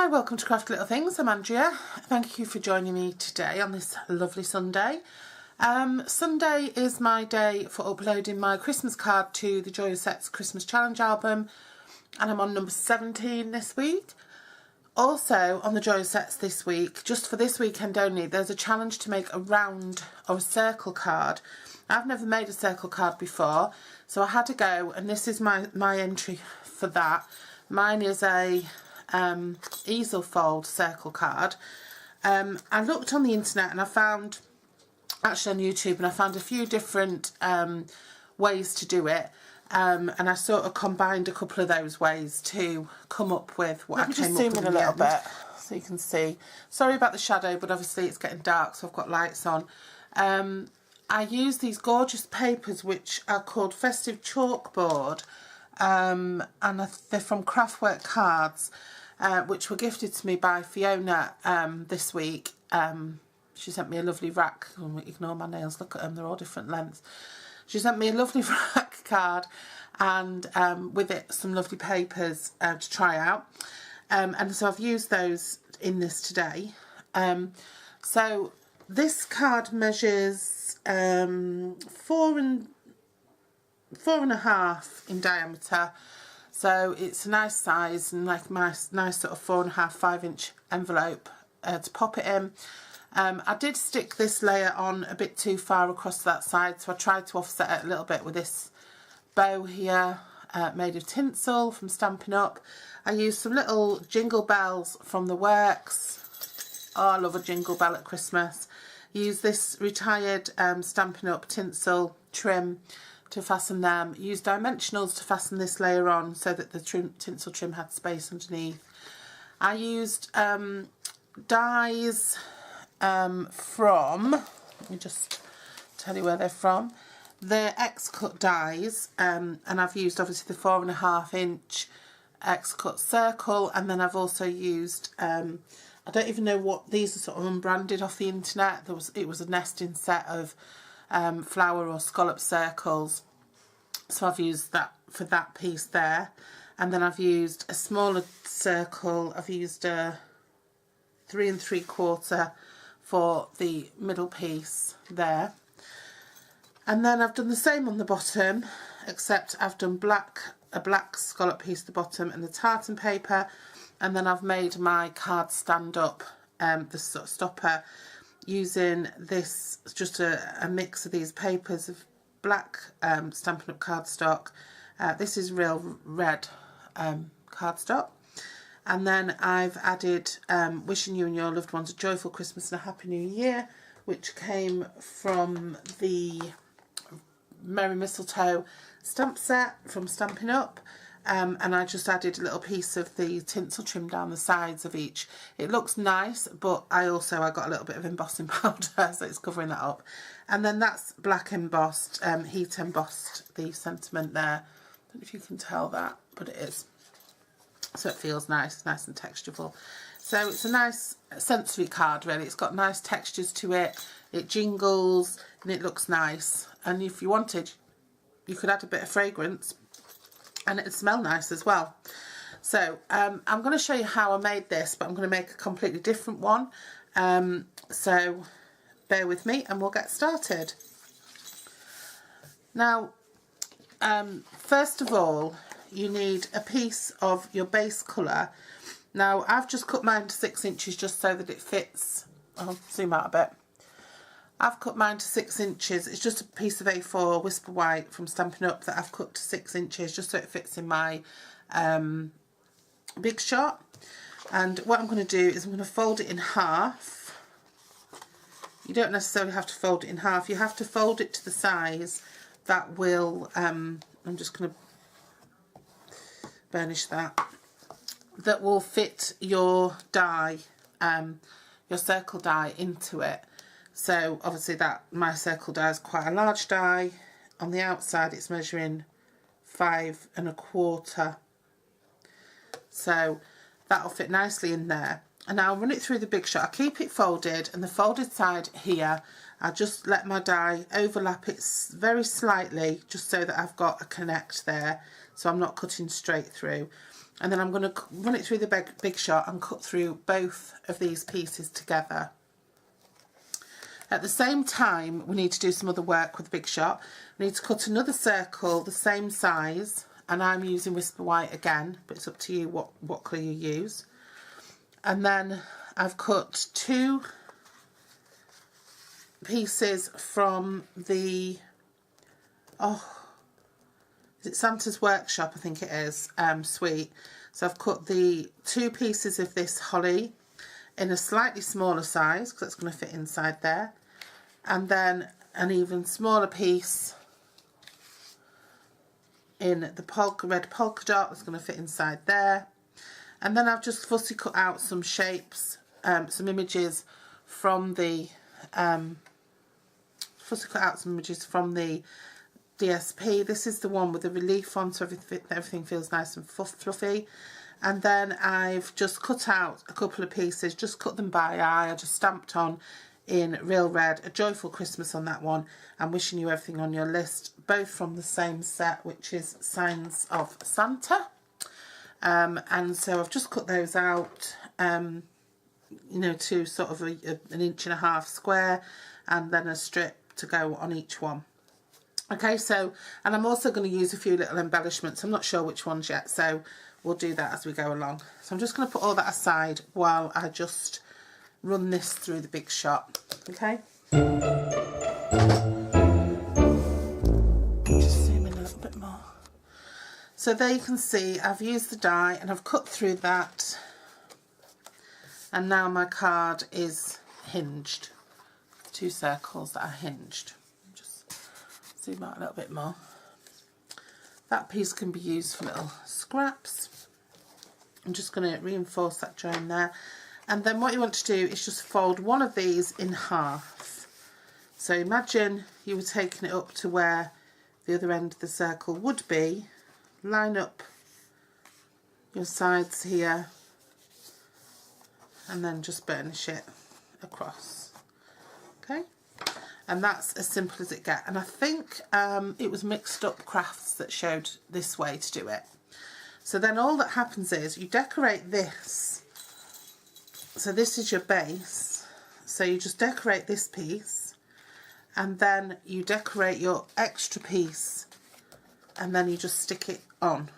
Hi, welcome to Craft Little Things. I'm Andrea. Thank you for joining me today on this lovely Sunday. Sunday is my day for uploading my Christmas card to the Joy of Sets Christmas Challenge album, and I'm on number 17 this week. Also on the Joy of Sets this week, just for this weekend only, there's a challenge to make a round or a circle card. I've never made a circle card before, so I had to go, and this is my entry for that. Mine is a easel fold circle card. I looked on the internet and I found, actually on YouTube, and I found a few different ways to do it, and I sort of combined a couple of those ways to come up with what I came up with. Let me just zoom in a little bit so you can see. Sorry about the shadow, but obviously it's getting dark, so I've got lights on. I use these gorgeous papers which are called Festive Chalkboard, and they're from Craftwork Cards, which were gifted to me by Fiona this week. She sent me a lovely rack. Ignore my nails, look at them, they're all different lengths. She sent me a lovely rack card, and with it some lovely papers to try out, and so I've used those in this today. So this card measures 4.5 in diameter, so it's a nice size, and like my nice sort of 4.5–5 inch envelope to pop it in. I did stick this layer on a bit too far across that side, so I tried to offset it a little bit with this bow here, made of tinsel from Stampin Up. I used some little jingle bells from the works. Oh, I love a jingle bell at Christmas. Use this retired Stampin Up tinsel trim to fasten them. Use dimensionals to fasten this layer on so that the tinsel trim had space underneath. I used dies from, let me just tell you where they're from. They're X-cut dies, and I've used obviously the 4.5 inch X-cut circle, and then I've also used, I don't even know what, these are sort of unbranded off the internet. It was a nesting set of flower or scallop circles, so I've used that for that piece there. And then I've used a smaller circle. I've used a 3 3/4 for the middle piece there, and then I've done the same on the bottom, except I've done a black scallop piece at the bottom and the tartan paper, and then I've made my card stand up, the sort of stopper, using this, just a mix of these papers of black Stampin' Up cardstock. This is real red cardstock. And then I've added Wishing You and Your Loved Ones a Joyful Christmas and a Happy New Year, which came from the Merry Mistletoe stamp set from Stampin' Up. And I just added a little piece of the tinsel trim down the sides of each. It looks nice, but I got a little bit of embossing powder, so it's covering that up. And then that's black embossed, heat embossed, the sentiment there. I don't know if you can tell that, but it is. So it feels nice and texturable. So it's a nice sensory card, really. It's got nice textures to it. It jingles and it looks nice. And if you wanted, you could add a bit of fragrance and it'd smell nice as well. So I'm going to show you how I made this, but I'm going to make a completely different one. So bear with me and we'll get started. Now, first of all, you need a piece of your base colour. Now I've just cut mine to 6 inches just so that it fits. I'll zoom out a bit. I've cut mine to 6 inches. It's just a piece of A4 Whisper White from Stampin' Up that I've cut to 6 inches just so it fits in my big shot. And what I'm going to do is I'm going to fold it in half. You don't necessarily have to fold it in half. You have to fold it to the size that will, I'm just going to burnish that will fit your die, your circle die into it. So obviously that my circle die is quite a large die. On the outside it's measuring 5 1/4, so that'll fit nicely in there. And I'll run it through the big shot. I'll keep it folded, and the folded side here I just let my die overlap it very slightly, just so that I've got a connect there, so I'm not cutting straight through. And then I'm going to run it through the Big Shot and cut through both of these pieces together. At the same time, we need to do some other work with Big Shot. We need to cut another circle the same size, and I'm using Whisper White again, but it's up to you what colour you use. And then I've cut 2 pieces from the, is it Santa's Workshop, I think it is, suite. So I've cut the 2 pieces of this holly in a slightly smaller size, because that's going to fit inside there, and then an even smaller piece in the red polka dot that's going to fit inside there. And then I've just fussy cut out some shapes, some images from the DSP. This is the one with the relief on, so everything feels nice and fluffy. And then I've just cut out a couple of pieces, just cut them by eye. I just stamped on in real red A Joyful Christmas on that one, and Wishing You Everything on Your List, both from the same set, which is Signs of Santa. And so I've just cut those out, you know, to sort of an 1.5 inch square, and then a strip to go on each one. Okay, so, and I'm also going to use a few little embellishments. I'm not sure which ones yet, so we'll do that as we go along. So I'm just going to put all that aside while I just run this through the Big Shot. Okay. Just zoom in a little bit more. So there you can see I've used the die and I've cut through that, and now my card is hinged. 2 circles that are hinged. Just zoom out a little bit more. That piece can be used for little scraps. I'm just going to reinforce that join there, and then what you want to do is just fold one of these in half. So imagine you were taking it up to where the other end of the circle would be. Line up your sides here and then just burnish it across. Okay, and that's as simple as it gets. And I think it was Mixed Up Crafts that showed this way to do it. So then all that happens is you decorate this. So this is your base, so you just decorate this piece, and then you decorate your extra piece, and then you just stick it on.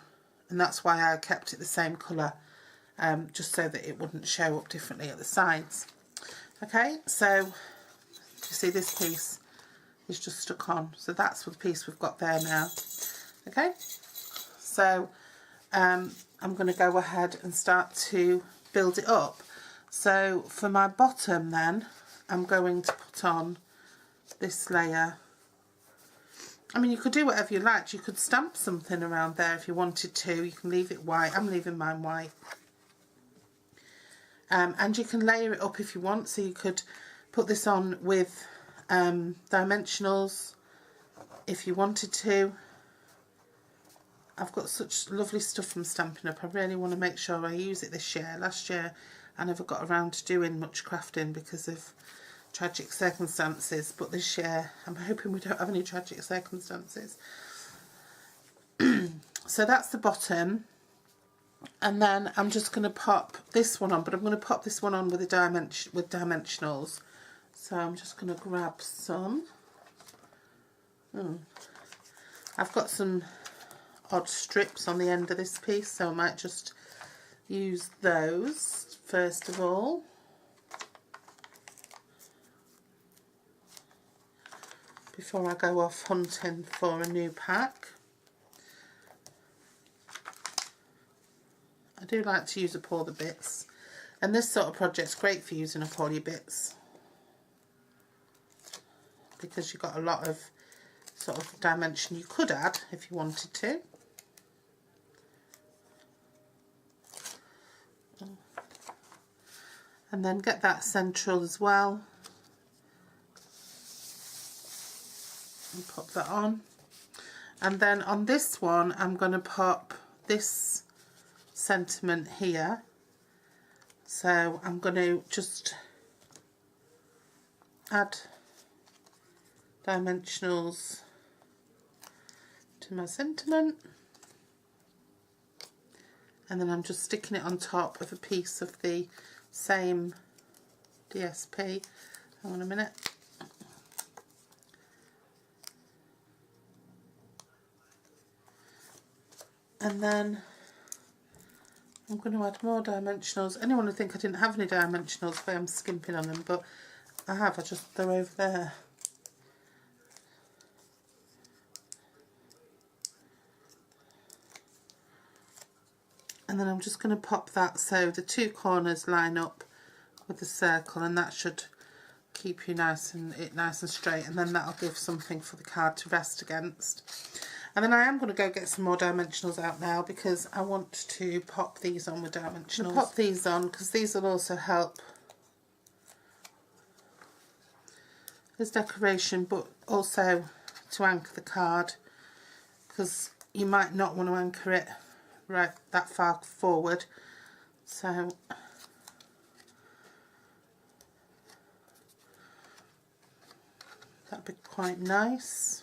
And that's why I kept it the same colour, just so that it wouldn't show up differently at the sides. Okay, so you see this piece is just stuck on, so that's the piece we've got there now. Okay, so I'm going to go ahead and start to build it up. So for my bottom then, I'm going to put on this layer. I mean, you could do whatever you like. You could stamp something around there if you wanted to. You can leave it white. I'm leaving mine white. And you can layer it up if you want. So you could put this on with dimensionals if you wanted to. I've got such lovely stuff from Stampin' Up. I really want to make sure I use it this year. Last year I never got around to doing much crafting because of tragic circumstances, but this year I'm hoping we don't have any tragic circumstances. So that's the bottom, and then I'm just going to pop this one on, but I'm going to pop this one on with dimensionals. So I'm just going to grab some. I've got some odd strips on the end of this piece, so I might just use those first of all. Before I go off hunting for a new pack. I do like to use up all the bits, and this sort of project's great for using up all your bits because you've got a lot of sort of dimension you could add if you wanted to. And then get that central as well. And pop that on, and then on this one I'm going to pop this sentiment here. So I'm going to just add dimensionals to my sentiment, and then I'm just sticking it on top of a piece of the same DSP. Hang on a minute. And then I'm going to add more dimensionals. Anyone would think I didn't have any dimensionals if I'm skimping on them, but I have. They're over there. And then I'm just going to pop that so the two corners line up with the circle, and that should keep you nice and straight, and then that'll give something for the card to rest against. And then I am going to go get some more dimensionals out now, because I want to pop these on with dimensionals. Pop these on because these will also help as decoration, but also to anchor the card, because you might not want to anchor it right that far forward, so that'd be quite nice.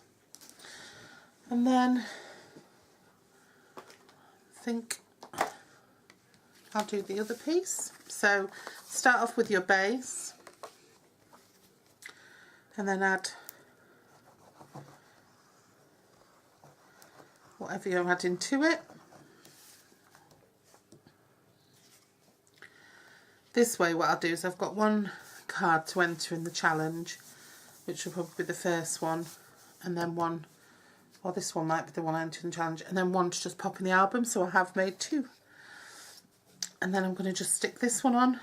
And then I think I'll do the other piece. So start off with your base and then add whatever you're adding to it. This way what I'll do is I've got one card to enter in the challenge, which will probably be the first one, and then one, or this one might be the one I enter in the challenge, and then one to just pop in the album, so I have made two. And then I'm going to just stick this one on.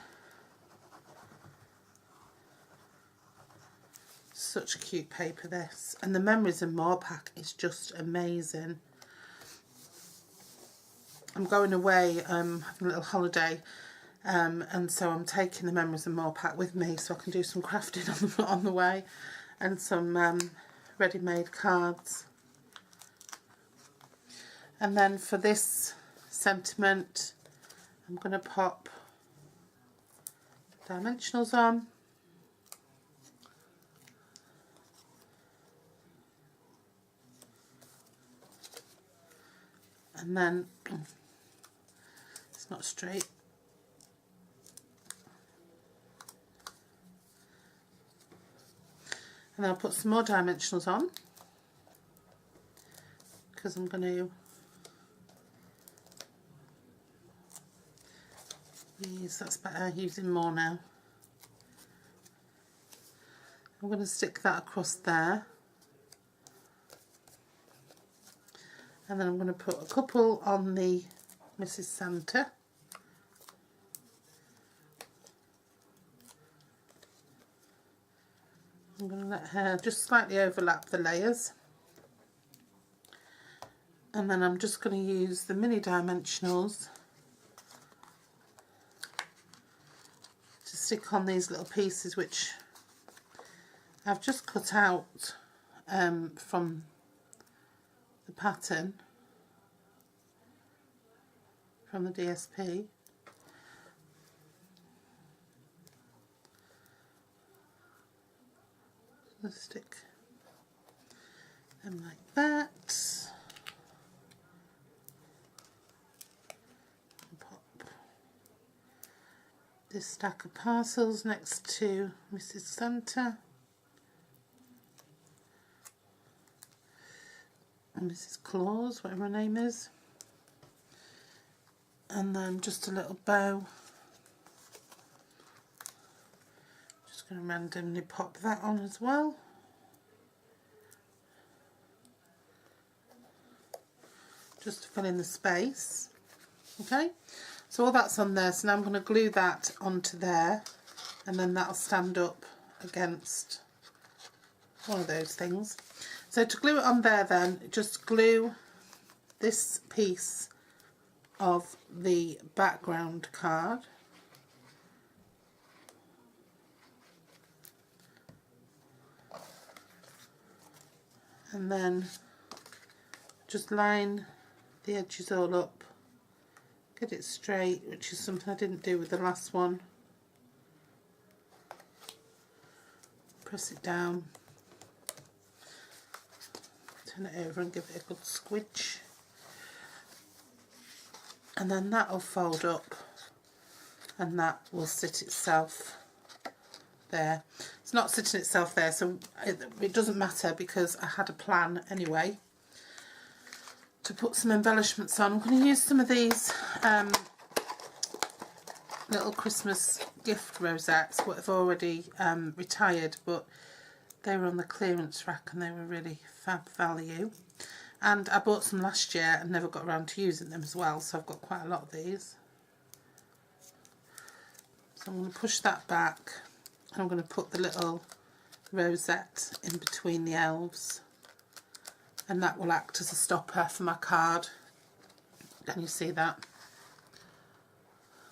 Such cute paper, this. And the Memories and More pack is just amazing. I'm going away, having a little holiday, and so I'm taking the Memories and More pack with me so I can do some crafting on the way, and some ready-made cards. And then for this sentiment, I'm going to pop dimensionals on. And then it's not straight. And then I'll put some more dimensionals on, because I'm going to use, that's better, using more now. I'm going to stick that across there. And then I'm going to put a couple on the Mrs. Santa. I'm going to let her just slightly overlap the layers. And then I'm just going to use the mini dimensionals to stick on these little pieces, which I've just cut out from the pattern from the DSP. Let's stick them like that. And pop this stack of parcels next to Mrs. Santa and Mrs. Claus, whatever her name is. And then just a little bow. Just going to randomly pop that on as well. Just to fill in the space. Okay, so all that's on there, so now I'm going to glue that onto there, and then that'll stand up against one of those things. So to glue it on there, then just glue this piece of the background card, and then just line the edges all up, get it straight, which is something I didn't do with the last one. Press it down, turn it over and give it a good squidge. And then that will fold up and that will sit itself there. It's not sitting itself there, so it doesn't matter because I had a plan anyway to put some embellishments on. I'm going to use some of these little Christmas gift rosettes, what I've already retired, but they were on the clearance rack and they were really fab value. And I bought some last year and never got around to using them as well, so I've got quite a lot of these. So I'm going to push that back and I'm going to put the little rosette in between the elves, and that will act as a stopper for my card. Can you see that?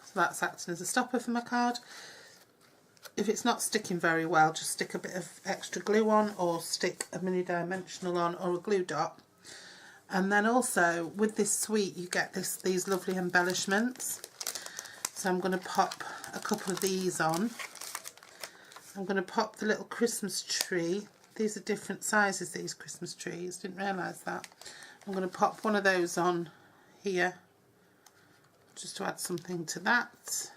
So that's acting as a stopper for my card. If it's not sticking very well, just stick a bit of extra glue on, or stick a mini dimensional on, or a glue dot. And then also with this suite you get these lovely embellishments. So I'm going to pop a couple of these on. I'm going to pop the little Christmas tree. These are different sizes, these Christmas trees, didn't realise that. I'm going to pop one of those on here just to add something to that.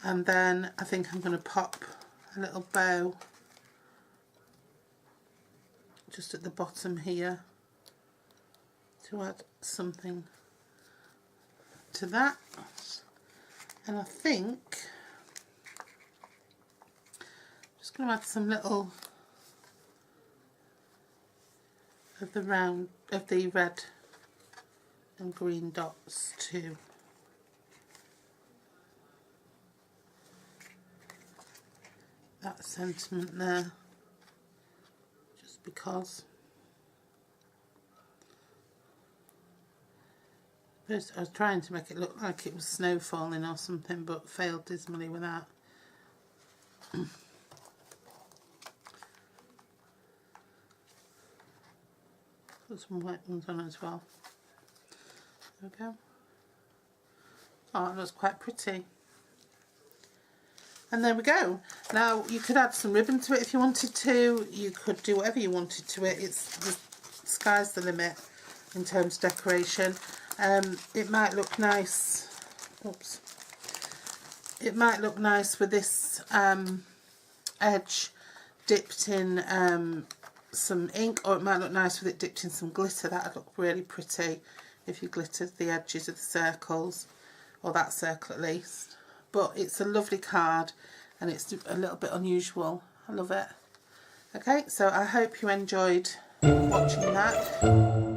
And then I think I'm going to pop a little bow just at the bottom here to add something to that. And I think I'm just going to add some little of the red and green dots to that sentiment there, just because. First I was trying to make it look like it was snow falling or something, but failed dismally with that. Put some white ones on as well. There we go. Oh, that looks quite pretty. And there we go. Now you could add some ribbon to it if you wanted to. You could do whatever you wanted to it. It's the sky's the limit in terms of decoration. It might look nice. Oops. It might look nice with this edge dipped in some ink, or it might look nice with it dipped in some glitter. That would look really pretty if you glittered the edges of the circles, or that circle at least. But it's a lovely card and it's a little bit unusual. I love it. Okay, so I hope you enjoyed watching that.